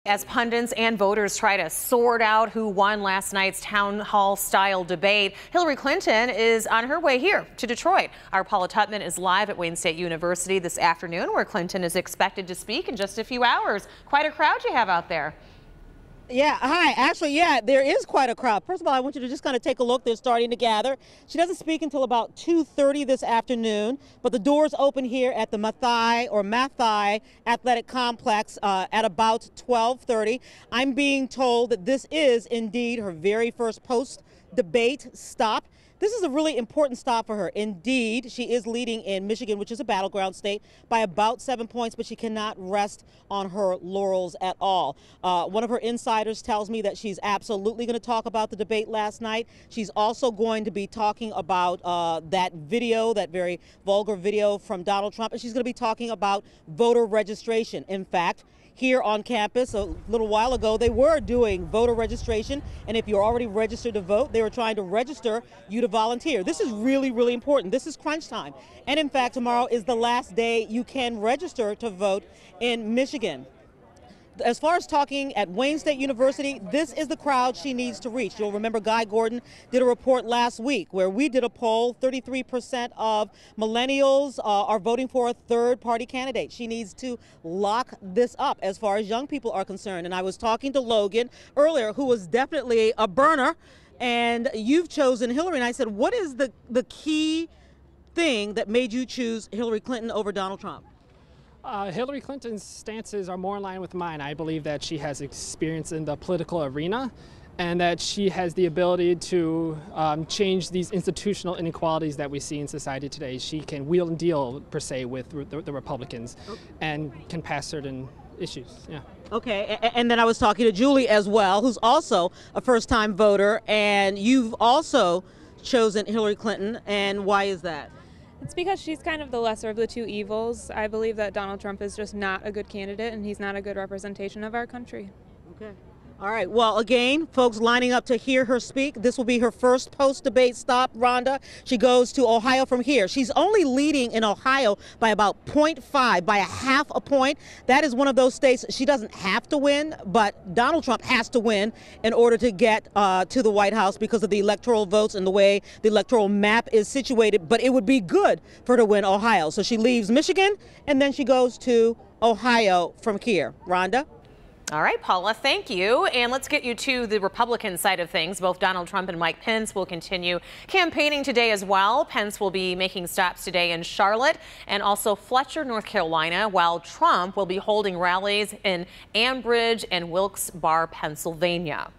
As pundits and voters try to sort out who won last night's town hall style debate, Hillary Clinton is on her way here to Detroit. Our Paula Tutman is live at Wayne State University this afternoon, where Clinton is expected to speak in just a few hours. Quite a crowd you have out there. Yeah, hi. Actually, yeah, there is quite a crowd. First of all, I want you to just kind of take a look. They're starting to gather. She doesn't speak until about 2:30 this afternoon, but the doors open here at the Mathai Athletic Complex at about 12:30. I'm being told that this is indeed her very first post-debate stop. This is a really important stop for her. Indeed, she is leading in Michigan, which is a battleground state, by about 7 points, but she cannot rest on her laurels at all. One of her insiders tells me that she's absolutely going to talk about the debate last night. She's also going to be talking about that video, that very vulgar video from Donald Trump, and she's going to be talking about voter registration. In fact, here on campus a little while ago, they were doing voter registration, and if you're already registered to vote, they were trying to register you to volunteer. This is really, really important. This is crunch time. And in fact, tomorrow is the last day you can register to vote in Michigan. As far as talking at Wayne State University, this is the crowd she needs to reach. You'll remember Guy Gordon did a report last week where we did a poll. 33% of millennials are voting for a third-party candidate. She needs to lock this up as far as young people are concerned. And I was talking to Logan earlier, who was definitely a burner, and you've chosen Hillary. And I said, what is the key thing that made you choose Hillary Clinton over Donald Trump? Hillary Clinton's stances are more in line with mine. I believe that she has experience in the political arena and that she has the ability to change these institutional inequalities that we see in society today. She can wheel and deal, per se, with the Republicans and can pass certain issues. Yeah. Okay, and then I was talking to Julie as well, who's also a first-time voter, and you've also chosen Hillary Clinton, and why is that? It's because she's kind of the lesser of the two evils. I believe that Donald Trump is just not a good candidate, and he's not a good representation of our country. Okay. All right. Well, again, folks lining up to hear her speak. This will be her first post-debate stop, Rhonda. She goes to Ohio from here. She's only leading in Ohio by about 0.5, by a half a point. That is one of those states she doesn't have to win, but Donald Trump has to win in order to get to the White House because of the electoral votes and the way the electoral map is situated. But it would be good for her to win Ohio. So she leaves Michigan, and then she goes to Ohio from here. Rhonda? All right, Paula, thank you. And let's get you to the Republican side of things. Both Donald Trump and Mike Pence will continue campaigning today as well. Pence will be making stops today in Charlotte and also Fletcher, North Carolina, while Trump will be holding rallies in Ambridge and Wilkes-Barre, Pennsylvania.